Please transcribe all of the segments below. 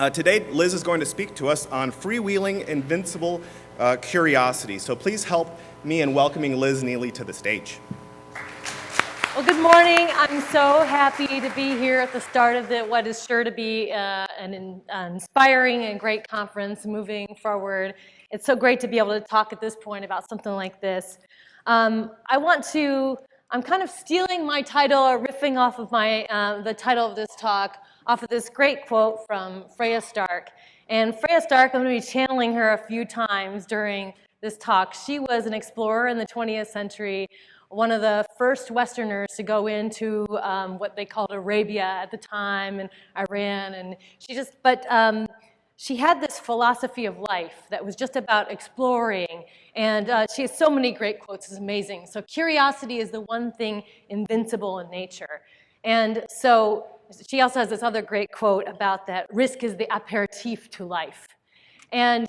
Today, Liz is going to speak to us on freewheeling invincible curiosity. So please help me in welcoming Liz Neely to the stage. Well, good morning. I'm so happy to be here at the start of what is sure to be an inspiring and great conference moving forward. It's so great to be able to talk at this point about something like this. I'm kind of stealing my title or riffing off of the title of this talk off of this great quote from Freya Stark. And Freya Stark, I'm going to be channeling her a few times during this talk. She was an explorer in the 20th century, one of the first Westerners to go into what they called Arabia at the time, and Iran, and she had this philosophy of life that was just about exploring, and she has so many great quotes. It's amazing. So curiosity is the one thing invincible in nature. And so she also has this other great quote about that risk is the aperitif to life. And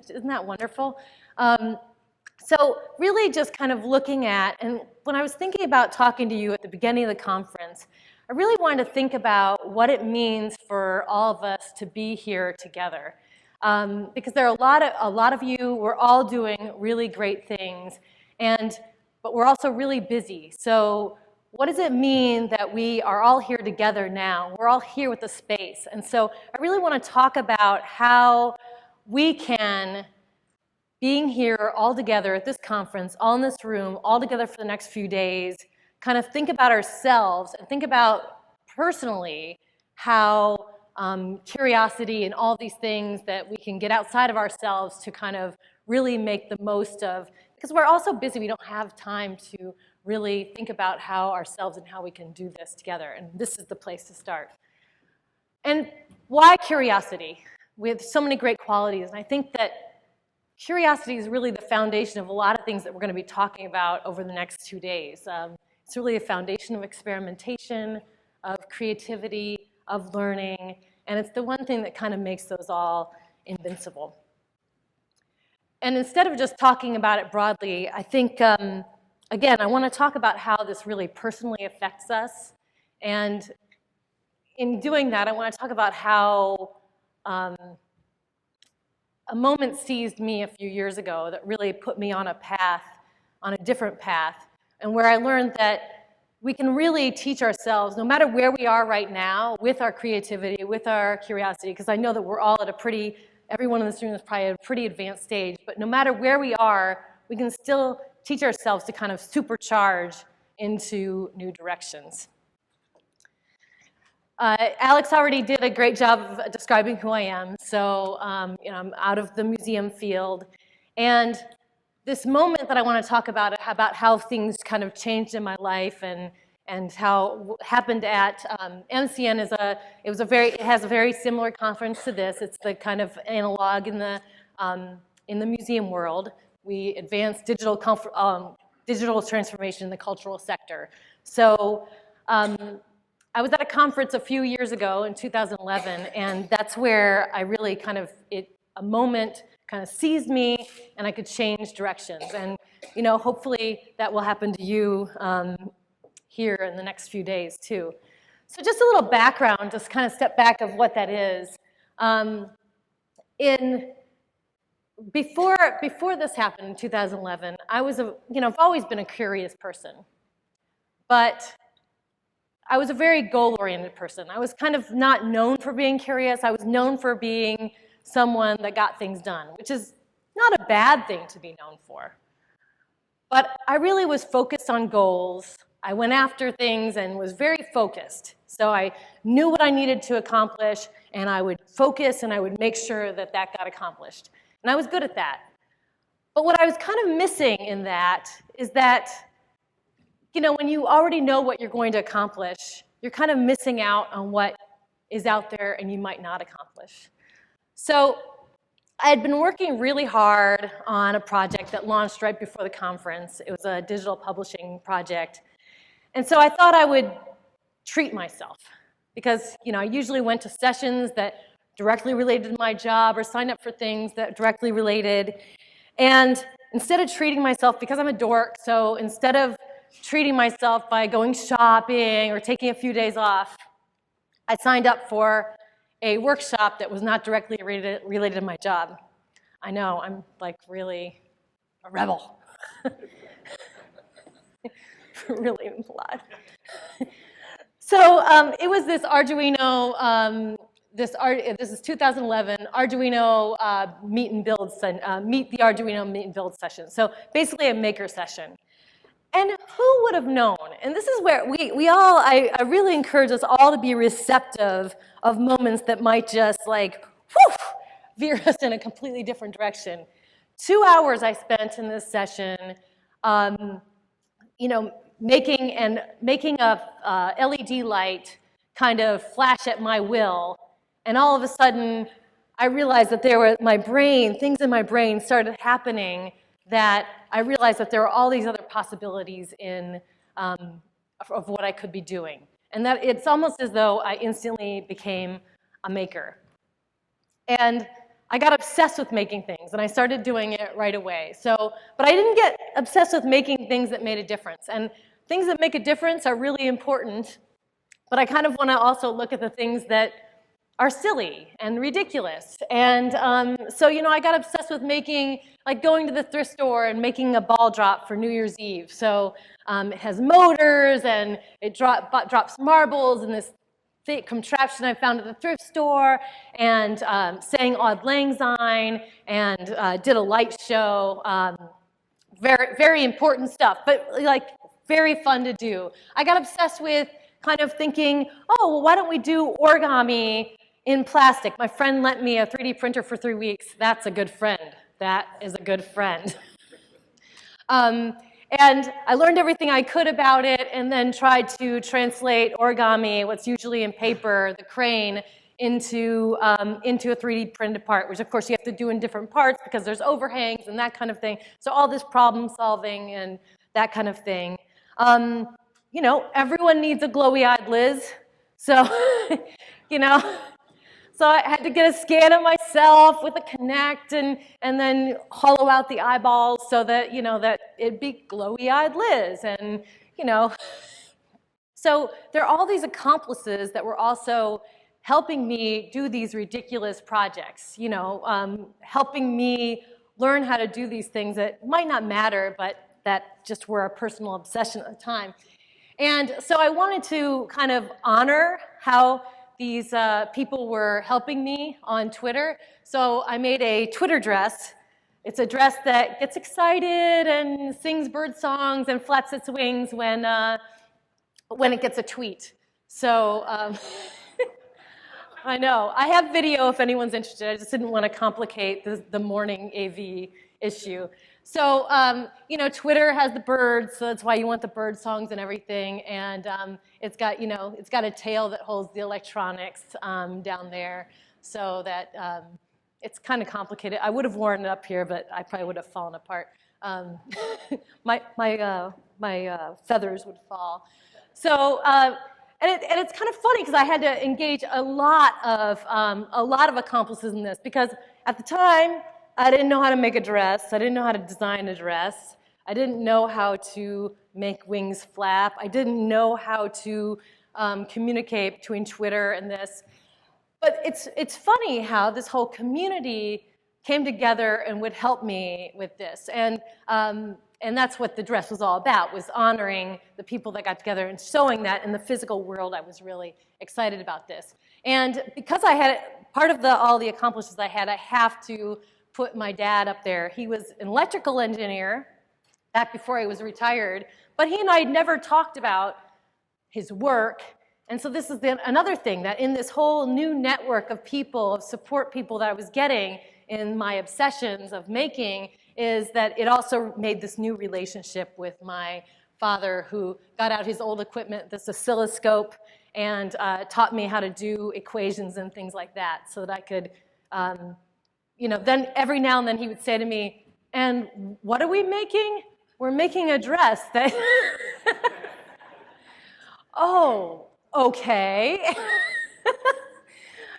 isn't that wonderful? So really just kind of looking at, and when I was thinking about talking to you at the beginning of the conference, I really wanted to think about what it means for all of us to be here together. Because there are a lot of you, we're all doing really great things, but we're also really busy. So what does it mean that we are all here together now? We're all here with the space. And so I really want to talk about how we can, being here all together at this conference, all in this room, all together for the next few days, kind of think about ourselves and think about personally how curiosity and all these things that we can get outside of ourselves to kind of really make the most of, because we're also busy, we don't have time to really think about how ourselves and how we can do this together, and this is the place to start. And why curiosity? We have so many great qualities, and I think that curiosity is really the foundation of a lot of things that we're going to be talking about over the next 2 days. It's really a foundation of experimentation, of creativity, of learning, and it's the one thing that kind of makes those all invincible. And instead of just talking about it broadly, I think, again, I want to talk about how this really personally affects us. And in doing that, I want to talk about how a moment seized me a few years ago that really put me on a different path, and where I learned that we can really teach ourselves, no matter where we are right now, with our creativity, with our curiosity, because I know that we're all at everyone in this room is probably at a pretty advanced stage, but no matter where we are, we can still teach ourselves to kind of supercharge into new directions. Alex already did a great job of describing who I am. So I'm out of the museum field. And this moment that I want to talk about how things kind of changed in my life and how happened at MCN it has a very similar conference to this. It's the kind of analog in the museum world. We advance digital transformation in the cultural sector. So I was at a conference a few years ago in 2011, and that's where I really a moment kind of seized me, and I could change directions. And hopefully that will happen to you here in the next few days too. So just a little background, just kind of step back of what that is. Before this happened in 2011, I've always been a curious person, but I was a very goal-oriented person. I was kind of not known for being curious. I was known for being someone that got things done, which is not a bad thing to be known for. But I really was focused on goals. I went after things and was very focused. So I knew what I needed to accomplish, and I would focus and I would make sure that that got accomplished. And I was good at that. But what I was kind of missing in that is that when you already know what you're going to accomplish, you're kind of missing out on what is out there and you might not accomplish. So I had been working really hard on a project that launched right before the conference. It was a digital publishing project. And so I thought I would treat myself because, I usually went to sessions that directly related to my job or signed up for things that directly related. And instead of treating myself, because I'm a dork, so instead of treating myself by going shopping or taking a few days off, I signed up for a workshop that was not directly related to my job. I know, I'm like really a rebel. Really implied. So it was this Arduino, this is 2011, Arduino meet the Arduino meet and build session. So basically a maker session. And who would have known? And this is where I really encourage us all to be receptive of moments that might just like, whew, veer us in a completely different direction. 2 hours I spent in this session, you know, making a LED light kind of flash at my will. And all of a sudden, I realized that things in my brain started happening that I realized that there were all these other possibilities of what I could be doing. And that it's almost as though I instantly became a maker. And I got obsessed with making things, and I started doing it right away. But I didn't get obsessed with making things that made a difference. And things that make a difference are really important, but I kind of want to also look at the things that are silly and ridiculous. And so, you know, I got obsessed with going to the thrift store and making a ball drop for New Year's Eve. So it has motors, and it drops marbles in this fake contraption I found at the thrift store, and sang Auld Lang Syne, and did a light show. Very, very important stuff, but like very fun to do. I got obsessed with kind of thinking, oh, well, why don't we do origami in plastic? My friend lent me a 3D printer for 3 weeks. That's a good friend. That is a good friend. And I learned everything I could about it, and then tried to translate origami, what's usually in paper, the crane, into a 3D printed part, which of course you have to do in different parts because there's overhangs and that kind of thing. So all this problem solving and that kind of thing. You know, everyone needs a glowy-eyed Liz. So, you know, so I had to get a scan of myself with a Connect, and then hollow out the eyeballs so that, you know, that it'd be glowy-eyed Liz. And, you know, so there are all these accomplices that were also helping me do these ridiculous projects, you know, helping me learn how to do these things that might not matter, but that just were a personal obsession at the time. And so I wanted to kind of honor how these people were helping me on Twitter. So I made a Twitter dress. It's a dress that gets excited and sings bird songs and flaps its wings when it gets a tweet. So I know. I have video if anyone's interested. I just didn't want to complicate the morning AV issue. So, you know, Twitter has the birds, so that's why you want the bird songs and everything. And it's got, you know, it's got a tail that holds the electronics down there, so that it's kind of complicated. I would have worn it up here, but I probably would have fallen apart. My feathers would fall. So, and it's kind of funny because I had to engage a lot of accomplices in this, because at the time, I didn't know how to make a dress. I didn't know how to design a dress. I didn't know how to make wings flap. I didn't know how to communicate between Twitter and this. But it's funny how this whole community came together and would help me with this. And that's what the dress was all about, was honoring the people that got together and showing that in the physical world. I was really excited about this. And because I had part of all the accomplishments I have to put my dad up there. He was an electrical engineer back before he was retired, but he and I had never talked about his work. And so this is another thing, that in this whole new network of people, of support people that I was getting in my obsessions of making, is that it also made this new relationship with my father, who got out his old equipment, this oscilloscope, and taught me how to do equations and things like that, so that I could, you know, then every now and then he would say to me, and what are we making? We're making a dress that, oh, okay.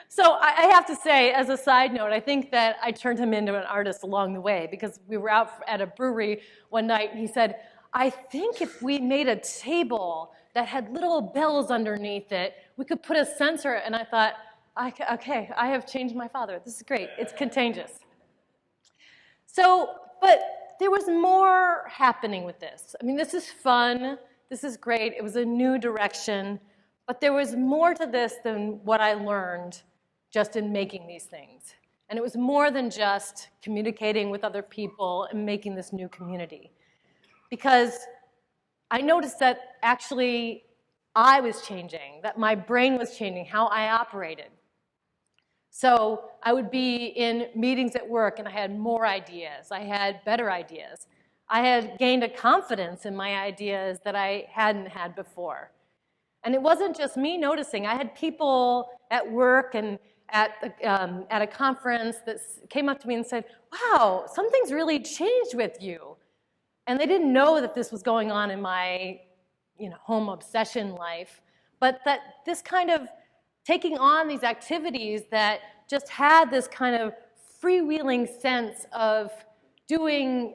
So I have to say, as a side note, I think that I turned him into an artist along the way, because we were out at a brewery one night and he said, I think if we made a table that had little bells underneath it, we could put a sensor. And I thought, okay, I have changed my father. This is great. It's contagious. So, but there was more happening with this. I mean, this is fun. This is great. It was a new direction. But there was more to this than what I learned just in making these things. And it was more than just communicating with other people and making this new community. Because I noticed that actually I was changing, that my brain was changing, how I operated. So I would be in meetings at work and I had more ideas. I had better ideas. I had gained a confidence in my ideas that I hadn't had before. And it wasn't just me noticing. I had people at work and at a conference that came up to me and said, wow, something's really changed with you. And they didn't know that this was going on in my home obsession life, but that this kind of taking on these activities that just had this kind of freewheeling sense of doing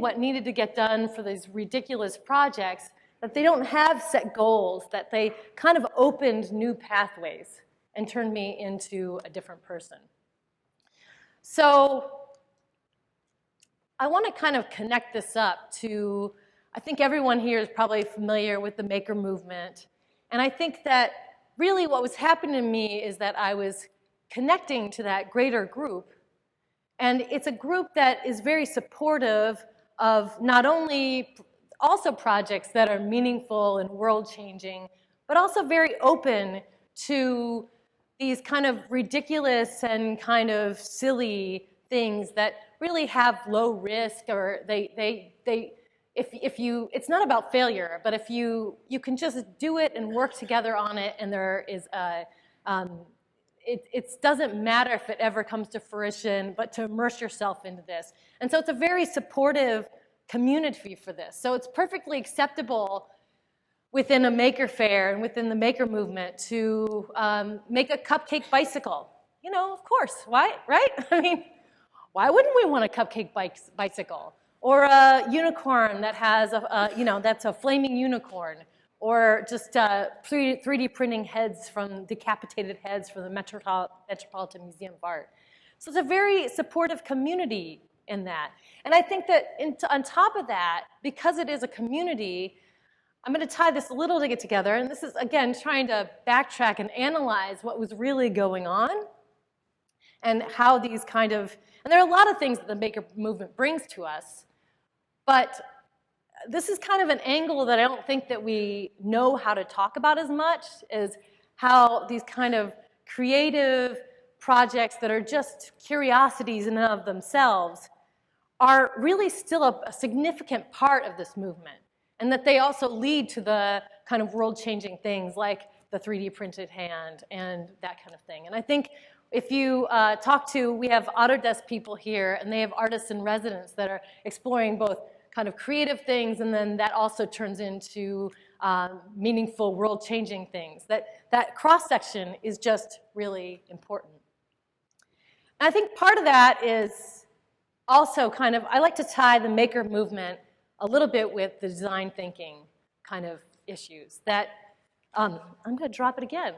what needed to get done for these ridiculous projects, that they don't have set goals, that they kind of opened new pathways and turned me into a different person. So I want to kind of connect this up to, I think everyone here is probably familiar with the maker movement. And I think that really what was happening to me is that I was connecting to that greater group. And it's a group that is very supportive of not only also projects that are meaningful and world-changing, but also very open to these kind of ridiculous and kind of silly things that really have low risk, or it's not about failure, but if you can just do it and work together on it, and there is it doesn't matter if it ever comes to fruition, but to immerse yourself into this. And so it's a very supportive community for this. So it's perfectly acceptable within a maker fair and within the maker movement to make a cupcake bicycle. Of course, why, right? I mean, why wouldn't we want a cupcake bicycle? Or a unicorn that has that's a flaming unicorn. Or just 3D printing decapitated heads from the Metropolitan Museum of Art. So it's a very supportive community in that. And I think that on top of that, because it is a community, I'm going to tie this a little to get together. And this is, again, trying to backtrack and analyze what was really going on and how these kind of, and there are a lot of things that the maker movement brings to us, but this is kind of an angle that I don't think that we know how to talk about as much, is how these kind of creative projects that are just curiosities in and of themselves are really still a significant part of this movement, and that they also lead to the kind of world-changing things like the 3D printed hand and that kind of thing. And I think if you we have Autodesk people here, and they have artists in residence that are exploring both kind of creative things, and then that also turns into meaningful world-changing things. That cross-section is just really important. And I think part of that is also kind of, I like to tie the maker movement a little bit with the design thinking kind of issues. That, I'm going to drop it again.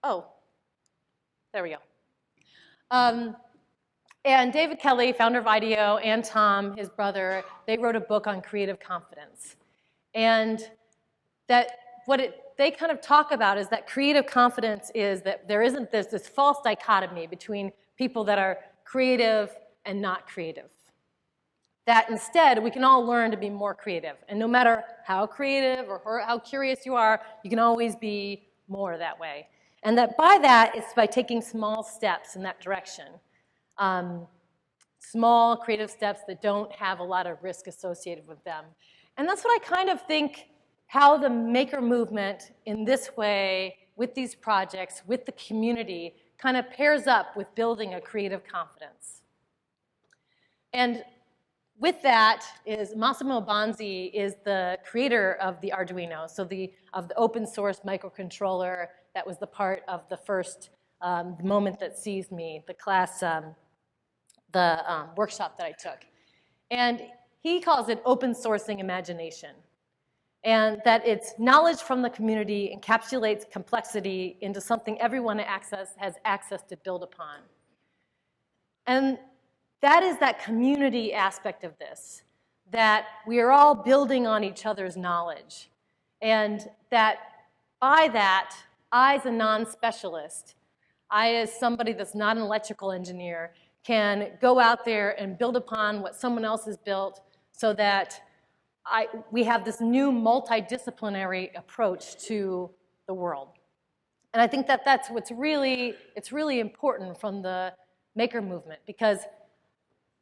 Oh, there we go. And David Kelly, founder of IDEO, and Tom, his brother, they wrote a book on creative confidence. And that they kind of talk about is that creative confidence is that there's this false dichotomy between people that are creative and not creative. That instead, we can all learn to be more creative. And no matter how creative or how curious you are, you can always be more that way. And that by that, it's by taking small steps in that direction. Small creative steps that don't have a lot of risk associated with them. And that's what I kind of think how the maker movement in this way, with these projects, with the community, kind of pairs up with building a creative confidence. And with that is Massimo Bonzi is the creator of the Arduino, so of the open source microcontroller that was the part of the first moment that seized me, the class, workshop that I took. And he calls it open sourcing imagination. and that it's knowledge from the community encapsulates complexity into something everyone has access to build upon. And that is that community aspect of this, that we are all building on each other's knowledge, and that by that, I as a non-specialist, I as somebody that's not an electrical engineer, can go out there and build upon what someone else has built so that we have this new multidisciplinary approach to the world. And I think that that's what's really, it's really important from the maker movement, because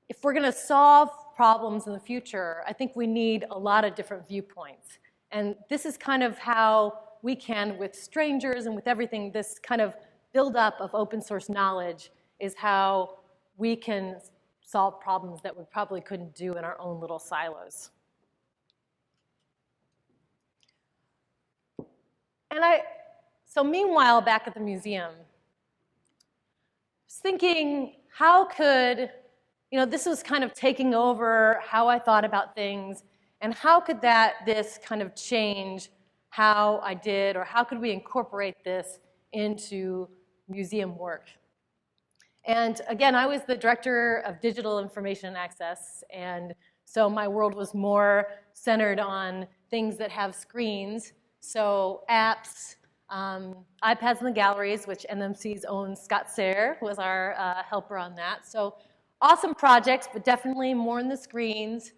if we're going to solve problems in the future, I think we need a lot of different viewpoints. And this is kind of how we can, with strangers and with everything, this kind of build-up of open source knowledge is how we can solve problems that we probably couldn't do in our own little silos. And so meanwhile, back at the museum, I was thinking, how could, this was kind of taking over how I thought about things, and how could this kind of change how I did, or how could we incorporate this into museum work? And again, I was the director of digital information access, and so my world was more centered on things that have screens, so apps, iPads in the galleries, which NMC's own Scott Sayre was our helper on that. So awesome projects, but definitely more in the screens.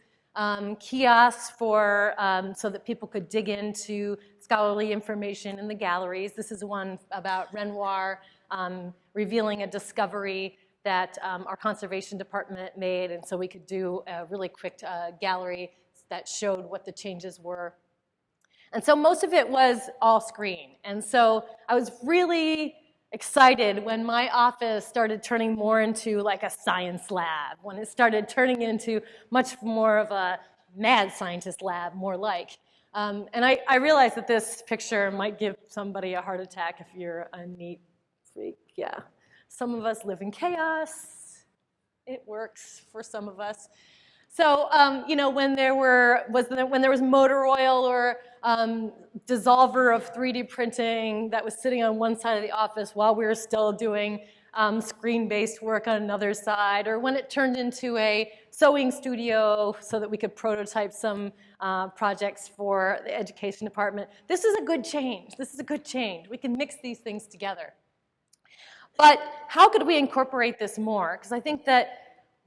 Kiosks for, so that people could dig into scholarly information in the galleries. This is one about Renoir revealing a discovery that our conservation department made, and so we could do a really quick gallery that showed what the changes were. And so most of it was all screen. And so I was really excited when my office started turning more into like a science lab, when it started turning into much more of a mad scientist lab, more like. And I realized that this picture might give somebody a heart attack if you're a neat freak. Yeah. Some of us live in chaos. It works for some of us. So, when there was motor oil or dissolver of 3D printing that was sitting on one side of the office while we were still doing screen-based work on another side, or when it turned into a sewing studio so that we could prototype some projects for the education department. This is a good change. This is a good change. We can mix these things together. But how could we incorporate this more? Because I think that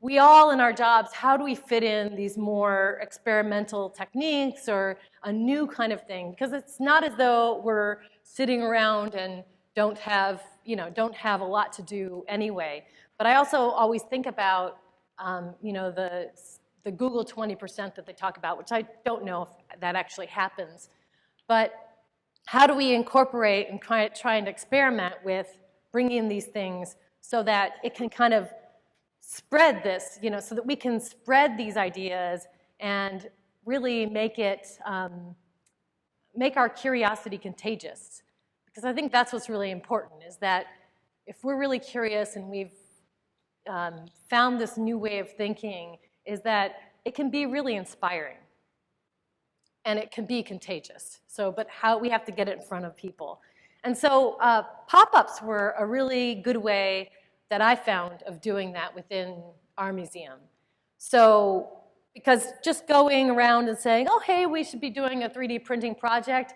we all in our jobs, how do we fit in these more experimental techniques or a new kind of thing? Because it's not as though we're sitting around and don't have a lot to do anyway. But I also always think about, the Google 20% that they talk about, which I don't know if that actually happens. But how do we incorporate and try and experiment with bringing these things so that it can kind of spread this, so that we can spread these ideas and really make our curiosity contagious. Because I think that's what's really important, is that if we're really curious and we've found this new way of thinking, is that it can be really inspiring and it can be contagious. But how we have to get it in front of people. And so pop-ups were a really good way that I found of doing that within our museum. So, because just going around and saying, oh, hey, we should be doing a 3D printing project,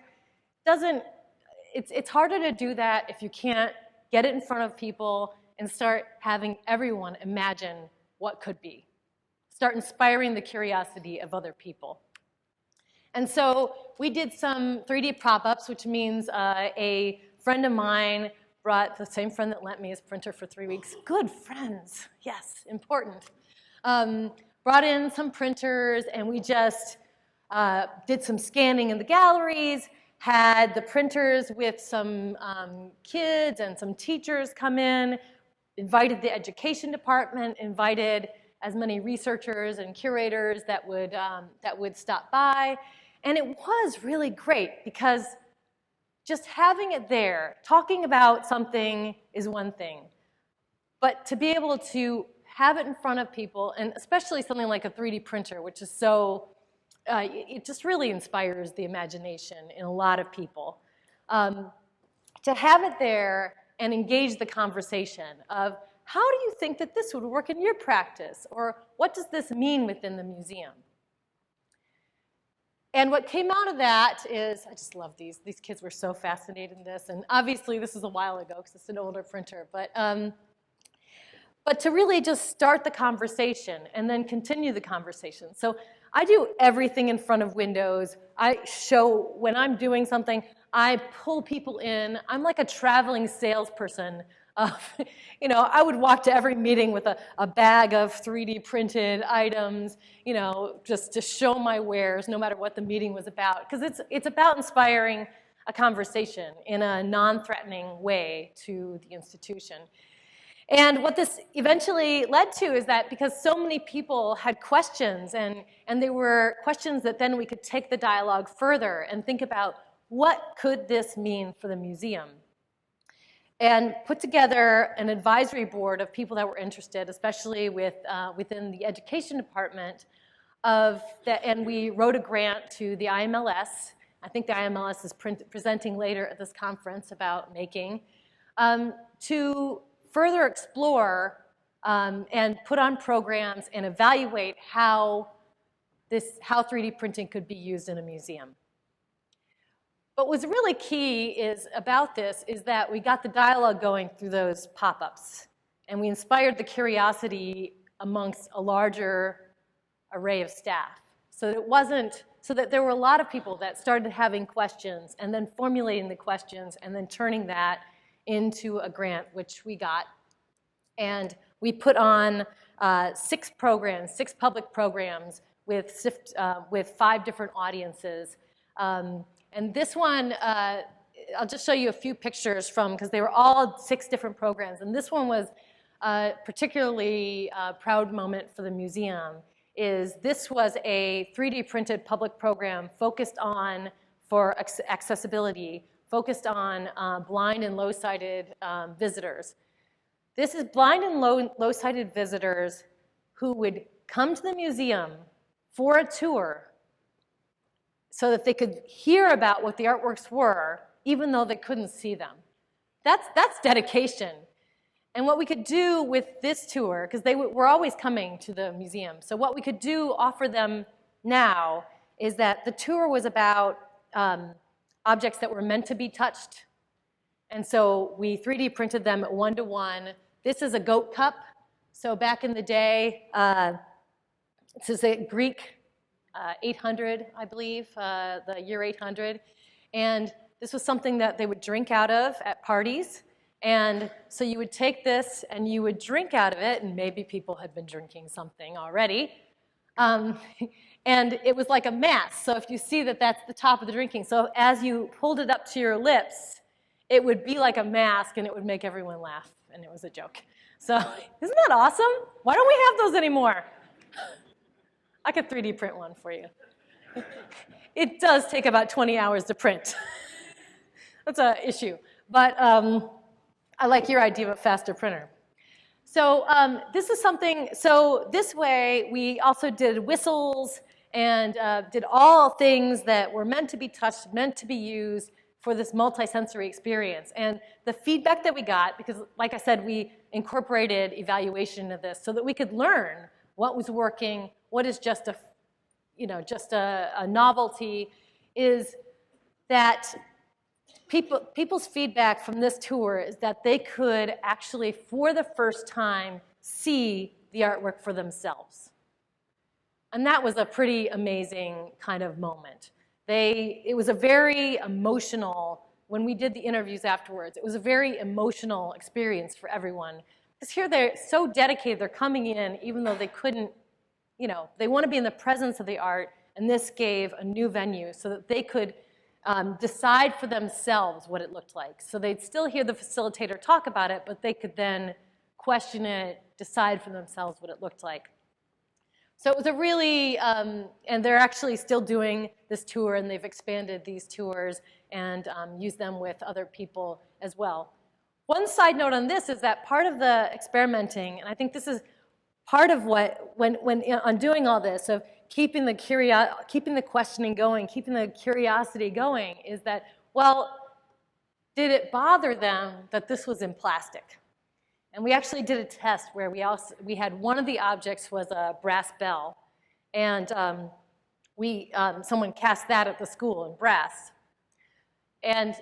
it's harder to do that if you can't get it in front of people and start having everyone imagine what could be. Start inspiring the curiosity of other people. And so we did some 3D pop-ups, which means a friend of mine brought, the same friend that lent me his printer for 3 weeks. Good friends, yes, important. Brought in some printers, and we just did some scanning in the galleries, had the printers with some kids and some teachers come in, invited the education department, invited as many researchers and curators that would stop by. And it was really great because just having it there, talking about something is one thing, but to be able to have it in front of people, and especially something like a 3D printer, which is so it just really inspires the imagination in a lot of people. To have it there and engage the conversation of, how do you think that this would work in your practice? Or what does this mean within the museum? And what came out of that is, I just love these. These kids were so fascinated in this. And obviously, this is a while ago because it's an older printer. But to really just start the conversation and then continue the conversation. So I do everything in front of windows. I show, when I'm doing something, I pull people in. I'm like a traveling salesperson. I would walk to every meeting with a bag of 3D printed items, just to show my wares, no matter what the meeting was about. Because it's about inspiring a conversation in a non-threatening way to the institution. And what this eventually led to is that because so many people had questions, and they were questions that then we could take the dialogue further and think about, what could this mean for the museum? And put together an advisory board of people that were interested, especially within the education department, and we wrote a grant to the IMLS. I think the IMLS is presenting later at this conference about making, to further explore and put on programs and evaluate how 3D printing could be used in a museum. But what's really key about this is that we got the dialogue going through those pop-ups, and we inspired the curiosity amongst a larger array of staff. So that there were a lot of people that started having questions and then formulating the questions and then turning that into a grant, which we got. And we put on 6 public programs with 5 different audiences. And this one, I'll just show you a few pictures because they were all 6 different programs. And this one was a particularly proud moment for the museum. This was a 3D printed public program focused on, for accessibility, focused on blind and low-sighted visitors. This is blind and low-sighted visitors who would come to the museum for a tour so that they could hear about what the artworks were, even though they couldn't see them. That's dedication. And what we could do with this tour, because they were always coming to the museum, so what we could offer them now, is that the tour was about objects that were meant to be touched. And so we 3D printed them 1-to-1. This is a goat cup. So back in the day, this is a Greek 800, I believe, the year 800. And this was something that they would drink out of at parties. And so you would take this and you would drink out of it, and maybe people had been drinking something already. And it was like a mask. So if you see that that's the top of the drinking, so as you pulled it up to your lips, it would be like a mask and it would make everyone laugh, and it was a joke. So isn't that awesome? Why don't we have those anymore? I could 3D print one for you. It does take about 20 hours to print. That's an issue. But I like your idea of a faster printer. So this is something, so this way we also did whistles and did all things that were meant to be touched, meant to be used for this multisensory experience. And the feedback that we got, because like I said, we incorporated evaluation of this so that we could learn what was working, what is just a novelty, is that people's feedback from this tour is that they could actually, for the first time, see the artwork for themselves. And that was a pretty amazing kind of moment. It was a very emotional, when we did the interviews afterwards, it was a very emotional experience for everyone. Because here they're so dedicated, they're coming in even though they couldn't, they want to be in the presence of the art, and this gave a new venue so that they could decide for themselves what it looked like. So they'd still hear the facilitator talk about it, but they could then question it, decide for themselves what it looked like. So it was a really, and they're actually still doing this tour, and they've expanded these tours and used them with other people as well. One side note on this is that part of the experimenting, and I think this is part of what, when on doing all this, of keeping the questioning going, keeping the curiosity going, is that, well, did it bother them that this was in plastic? And we actually did a test where we had one of the objects was a brass bell, and someone cast that at the school in brass. And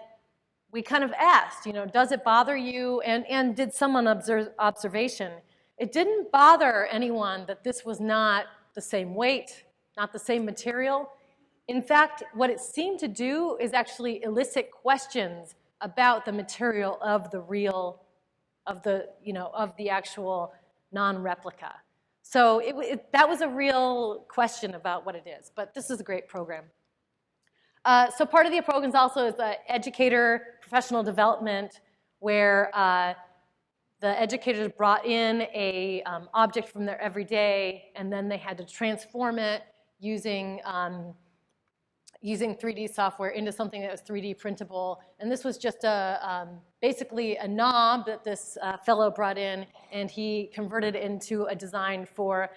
we kind of asked, does it bother you? And did someone observation? It didn't bother anyone that this was not the same weight, not the same material. In fact, what it seemed to do is actually elicit questions about the material of the real, of the actual non-replica. So that was a real question about what it is. But this is a great program. So part of the program also is the educator professional development, where the educators brought in a object from their everyday, and then they had to transform it using 3D software into something that was 3D printable. And this was just basically a knob that this fellow brought in, and he converted it into a design for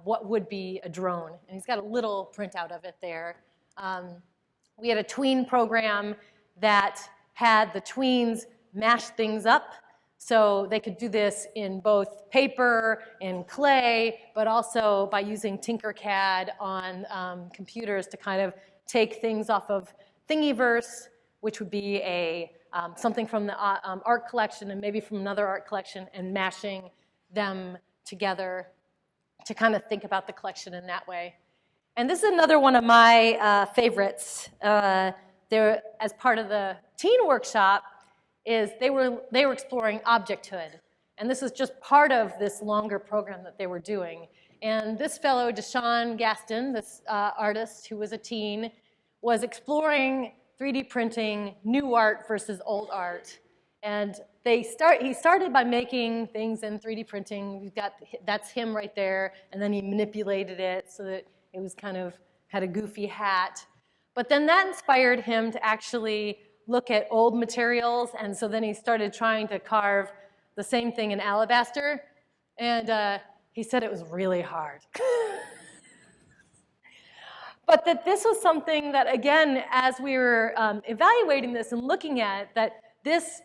what would be a drone. And he's got a little printout of it there. We had a tween program that had the tweens mash things up. So they could do this in both paper and clay, but also by using Tinkercad on computers to kind of take things off of Thingiverse, which would be something from the art collection and maybe from another art collection, and mashing them together to kind of think about the collection in that way. And this is another one of my favorites. There, as part of the teen workshop, is they were exploring objecthood. And this is just part of this longer program that they were doing. And this fellow, Deshaun Gaston, this artist who was a teen, was exploring 3D printing new art versus old art. And he started by making things in 3D printing. That's him right there. And then he manipulated it so that it was kind of had a goofy hat. But then that inspired him to actually look at old materials, and so then he started trying to carve the same thing in alabaster, and he said it was really hard. But that this was something that, again, as we were evaluating this and looking at, that this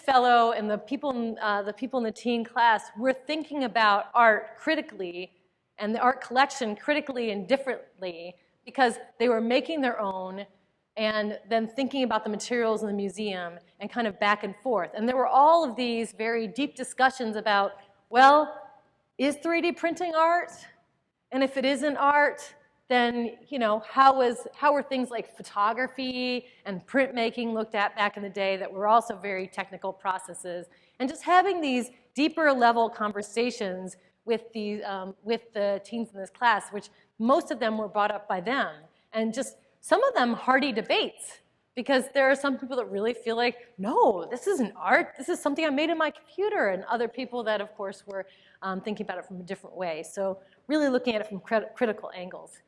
fellow and the people in the teen class were thinking about art critically and the art collection critically and differently, because they were making their own and then thinking about the materials in the museum and kind of back and forth. And there were all of these very deep discussions about, well, is 3D printing art? And if it isn't art, then how were things like photography and printmaking looked at back in the day that were also very technical processes? And just having these deeper level conversations with the teens in this class, which most of them were brought up by them, and just some of them hearty debates, because there are some people that really feel like, no, this isn't art, this is something I made in my computer, and other people that, of course, were thinking about it from a different way. So really looking at it from critical angles.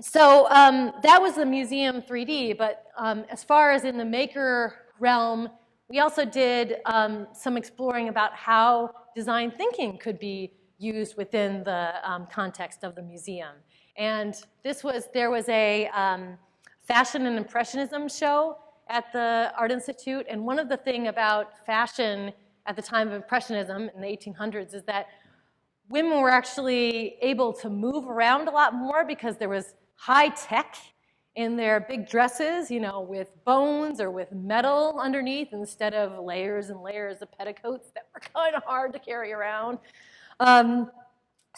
So that was the museum 3D, but as far as in the maker realm, we also did some exploring about how design thinking could be used within the context of the museum. And there was a fashion and impressionism show at the Art Institute, and one of the things about fashion at the time of impressionism in the 1800s is that women were actually able to move around a lot more because there was high tech in their big dresses, with bones or with metal underneath instead of layers and layers of petticoats that were kind of hard to carry around.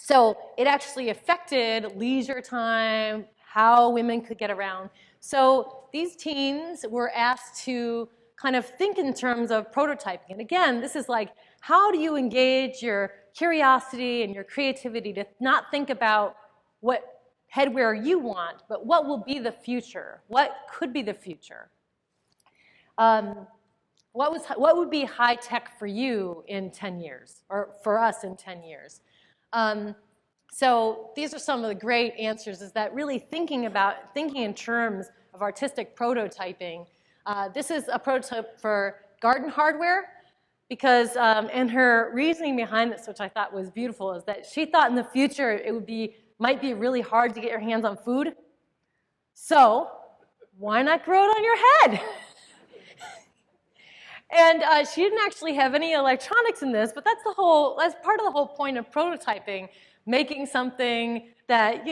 So it actually affected leisure time, how women could get around. So these teens were asked to kind of think in terms of prototyping. And again, this is like, how do you engage your curiosity and your creativity to not think about what headwear you want, but what will be the future? What could be the future? What would be high tech for you in 10 years, or for us in 10 years? So these are some of the great answers, is that really thinking in terms of artistic prototyping. This is a prototype for garden hardware. because, and her reasoning behind this, which I thought was beautiful, is that she thought in the future it might be really hard to get your hands on food. So why not grow it on your head? And she didn't actually have any electronics in this, but that's part of the whole point of prototyping, making something that,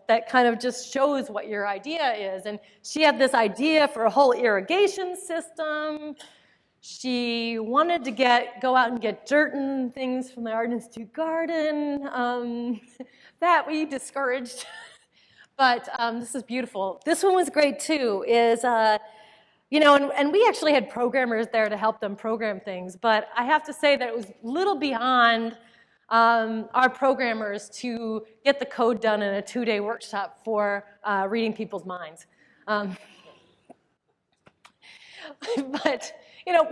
that kind of just shows what your idea is. And she had this idea for a whole irrigation system. She wanted to go out and get dirt and things from the Art Institute garden. That we discouraged. But this is beautiful. This one was great too, and we actually had programmers there to help them program things, but I have to say that it was a little beyond our programmers to get the code done in a 2-day workshop for reading people's minds. But,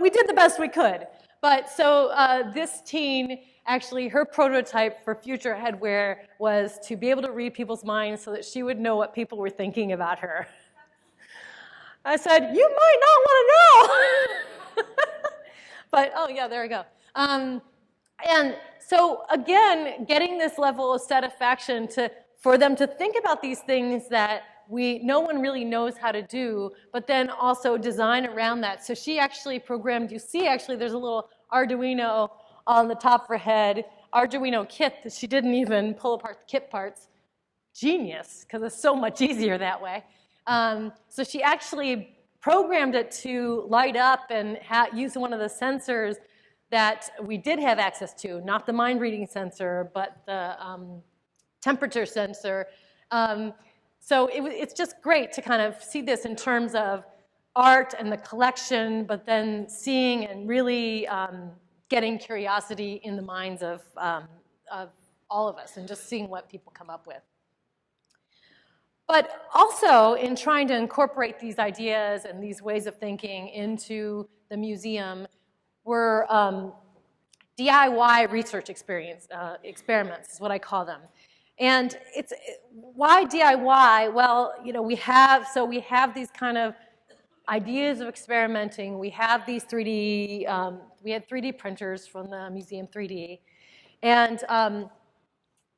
we did the best we could. But so this teen, actually, her prototype for future headwear was to be able to read people's minds so that she would know what people were thinking about her. I said, you might not want to know. But, oh, yeah, there we go. And so, again, getting this level of satisfaction for them to think about these things that no one really knows how to do, but then also design around that. So she actually programmed, you see, actually, there's a little Arduino on the top of her head, Arduino kit that she didn't even pull apart the kit parts. Genius, because it's so much easier that way. So she actually programmed it to light up and use one of the sensors that we did have access to, not the mind-reading sensor, but the temperature sensor. So it's just great to kind of see this in terms of art and the collection, but then seeing and really getting curiosity in the minds of all of us and just seeing what people come up with. But also in trying to incorporate these ideas and these ways of thinking into the museum were DIY research experiments is what I call them. And why DIY? Well, we have these kind of ideas of experimenting. We have these 3D, we had 3D printers from the Museum 3D. And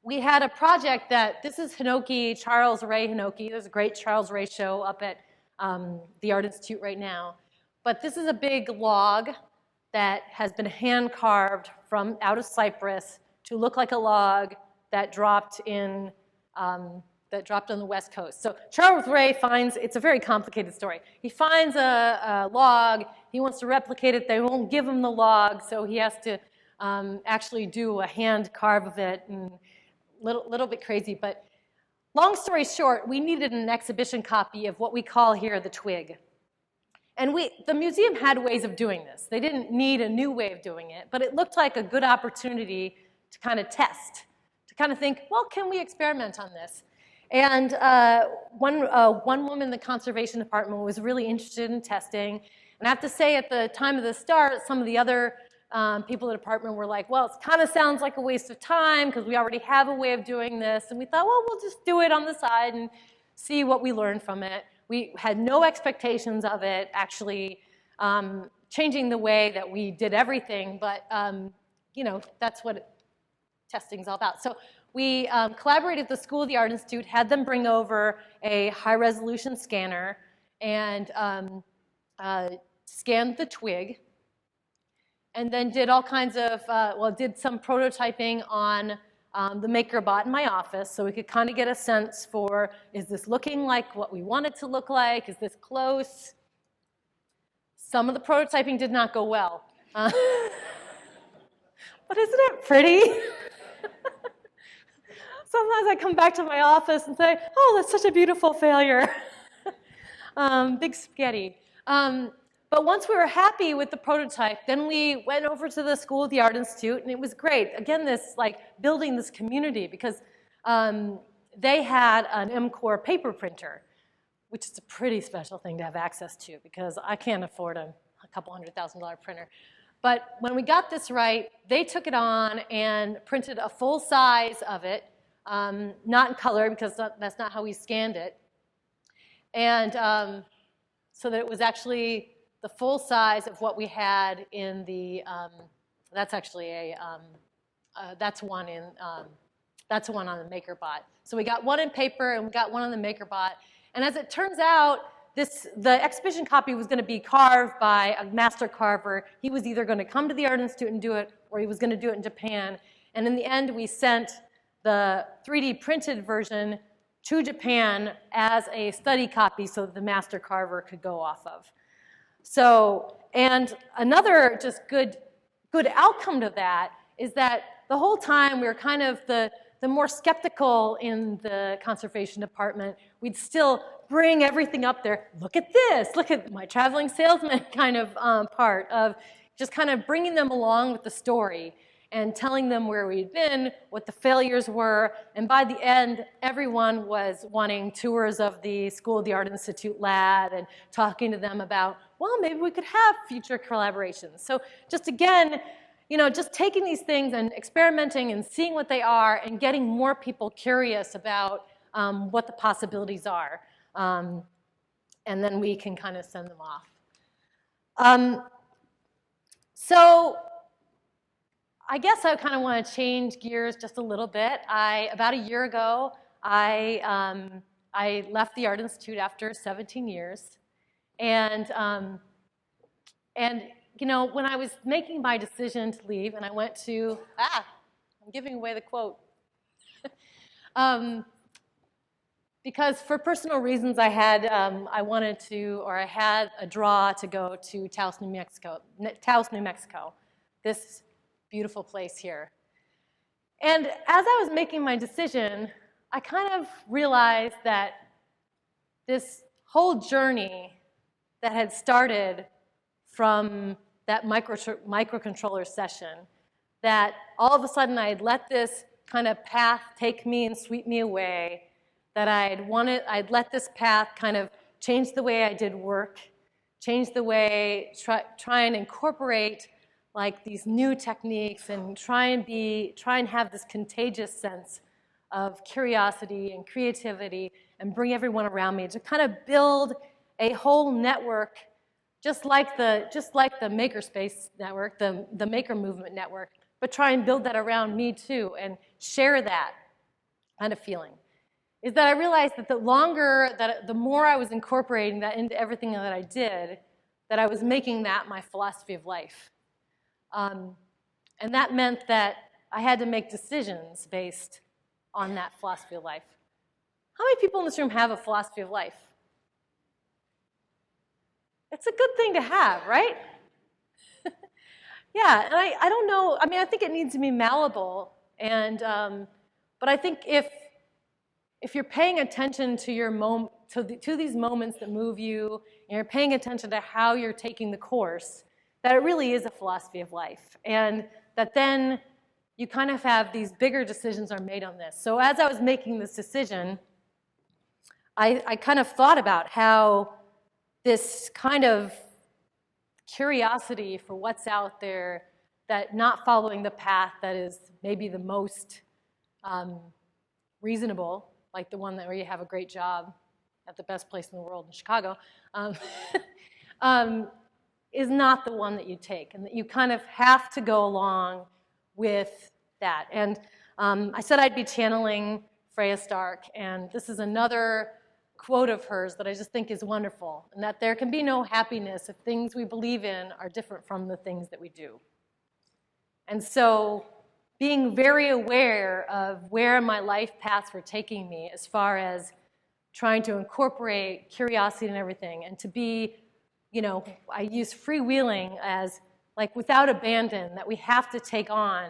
we had a project this is Hinoki, Charles Ray Hinoki. There's a great Charles Ray show up at the Art Institute right now. But this is a big log that has been hand carved from out of Cyprus to look like a log that dropped on the West Coast. So Charles Ray it's a very complicated story. He finds a log, he wants to replicate it, they won't give him the log, so he has to actually do a hand carve of it, and little bit crazy, but long story short, we needed an exhibition copy of what we call here the twig. And the museum had ways of doing this. They didn't need a new way of doing it, but it looked like a good opportunity to kind of test, to kind of think, well, can we experiment on this? And one woman in the conservation department was really interested in testing. And I have to say, at the time of the start, some of the other people in the department were like, well, it kind of sounds like a waste of time because we already have a way of doing this. And we thought, well, we'll just do it on the side and see what we learn from it. We had no expectations of it actually changing the way that we did everything, but that's what testing's all about. So we collaborated with the School of the Art Institute, had them bring over a high-resolution scanner and scanned the twig, and then did all kinds of, did some prototyping on the MakerBot in my office so we could kind of get a sense for, is this looking like what we want it to look like? Is this close? Some of the prototyping did not go well. But isn't it pretty? Sometimes I come back to my office and say, oh, that's such a beautiful failure. Big spaghetti. But once we were happy with the prototype, then we went over to the School of the Art Institute, and it was great. Again, building this community, because they had an M-Core paper printer, which is a pretty special thing to have access to, because I can't afford a couple $100,000 printer. But when we got this right, they took it on and printed a full size of it, not in color, because that's not how we scanned it, and so that it was actually the full size of what we had in the That's actually that's one on the MakerBot. So we got one in paper and we got one on the MakerBot. And as it turns out, the exhibition copy was going to be carved by a master carver. He was either going to come to the Art Institute and do it, or he was going to do it in Japan. And in the end, we sent the 3D printed version to Japan as a study copy so that the master carver could go off of. So, and another just good outcome to that is that the whole time we were kind of the more skeptical in the conservation department. We'd still bring everything up there. Look at this. Look at my traveling salesman kind of part of just kind of bringing them along with the story and telling them where we'd been, what the failures were. And by the end, everyone was wanting tours of the School of the Art Institute lab and talking to them about, well, maybe we could have future collaborations. So just again, you know, just taking these things and experimenting and seeing what they are and getting more people curious about what the possibilities are. And then we can kind of send them off. So I guess I kind of want to change gears just a little bit. About a year ago, I left the Art Institute after 17 years. And you know, when I was making my decision to leave, and I went to, I'm giving away the quote. Because for personal reasons, I had a draw to go to Taos, New Mexico, this beautiful place here. And as I was making my decision, I kind of realized that this whole journey that had started from that microcontroller session, that all of a sudden I had let this kind of path take me and sweep me away, that I'd let this path kind of change the way I did work, change the way, try and incorporate like these new techniques and try and have this contagious sense of curiosity and creativity and bring everyone around me to kind of build a whole network just like the Makerspace network, the Maker Movement network, but try and build that around me too and share that kind of feeling. Is that I realized that the more I was incorporating that into everything that I did, that I was making that my philosophy of life. And that meant that I had to make decisions based on that philosophy of life. How many people in this room have a philosophy of life? It's a good thing to have, right? Yeah, and I don't know, I mean, I think it needs to be malleable, and, but I think if you're paying attention to to these moments that move you, and you're paying attention to how you're taking the course, that it really is a philosophy of life, and that then you kind of have these bigger decisions are made on this. So as I was making this decision, I kind of thought about how this kind of curiosity for what's out there, that not following the path that is maybe the most reasonable, like the one where you have a great job at the best place in the world in Chicago, is not the one that you take, and that you kind of have to go along with that. And I said I'd be channeling Freya Stark, and this is another quote of hers that I just think is wonderful, and that there can be no happiness if things we believe in are different from the things that we do. And so being very aware of where my life paths were taking me as far as trying to incorporate curiosity and everything, and to be, you know, I use freewheeling as like without abandon, that we have to take on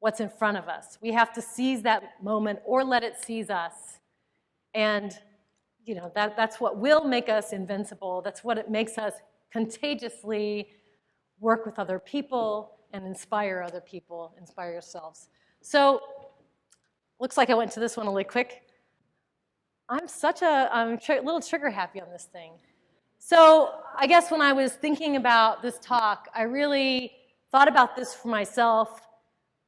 what's in front of us. We have to seize that moment or let it seize us. And you know, that's what will make us invincible. That's what it makes us contagiously work with other people and inspire other people, inspire yourselves. So, looks like I went to this one really quick. I'm a little trigger happy on this thing. So, I guess when I was thinking about this talk, I really thought about this for myself.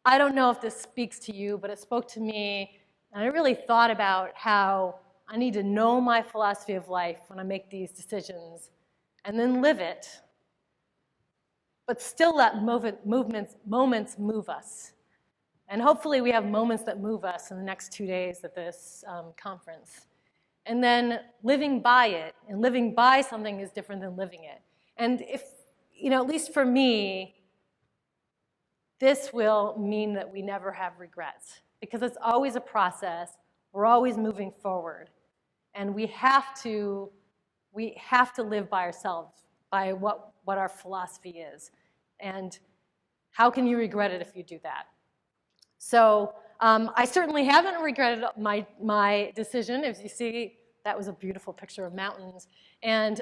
I don't know if this speaks to you, but it spoke to me, and I really thought about how I need to know my philosophy of life when I make these decisions, and then live it. but still let moments move us. And hopefully we have moments that move us in the next 2 days at this conference. And then living by it, and living by something is different than living it. And if, at least for me, this will mean that we never have regrets, because it's always a process. We're always moving forward. And we have to live by ourselves, by what our philosophy is. And how can you regret it if you do that? So I certainly haven't regretted my decision. As you see, that was a beautiful picture of mountains. And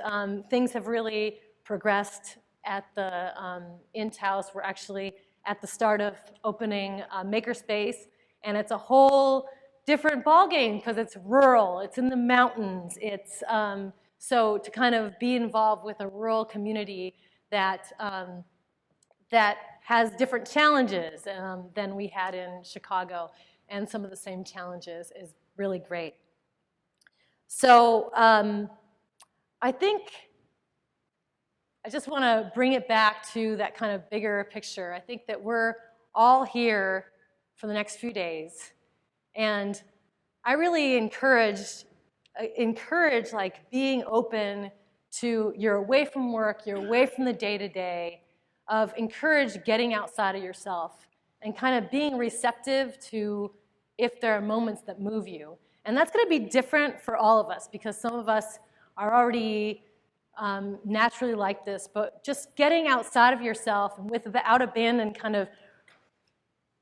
things have really progressed at the Int House. We're actually at the start of opening Makerspace, and it's a whole different ballgame because it's rural, it's in the mountains. It's so to kind of be involved with a rural community that has different challenges than we had in Chicago, and some of the same challenges is really great. So I think I just want to bring it back to that kind of bigger picture. I think that we're all here for the next few days, and I really encourage like being open to, you're away from work, you're away from the day-to-day, encourage getting outside of yourself and kind of being receptive to if there are moments that move you. And that's going to be different for all of us, because some of us are already naturally like this, but just getting outside of yourself and without abandon, kind of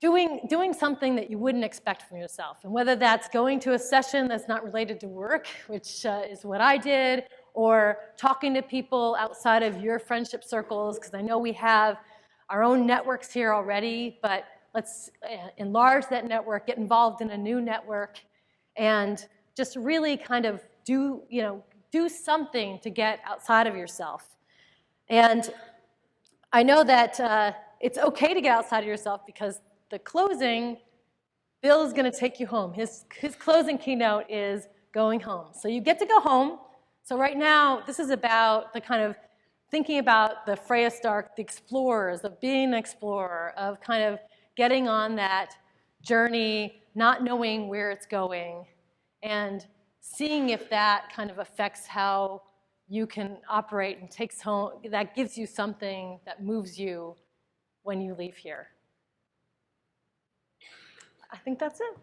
doing something that you wouldn't expect from yourself. And whether that's going to a session that's not related to work, which is what I did, or talking to people outside of your friendship circles, because I know we have our own networks here already, but let's enlarge that network, get involved in a new network, and just really kind of do something to get outside of yourself. And I know that it's okay to get outside of yourself, because the closing, Bill is going to take you home. His closing keynote is going home. So you get to go home. So right now, this is about the kind of thinking about the Freya Stark, the explorers, of being an explorer, of kind of getting on that journey, not knowing where it's going, and seeing if that kind of affects how you can operate and takes home, that gives you something that moves you when you leave here. I think that's it.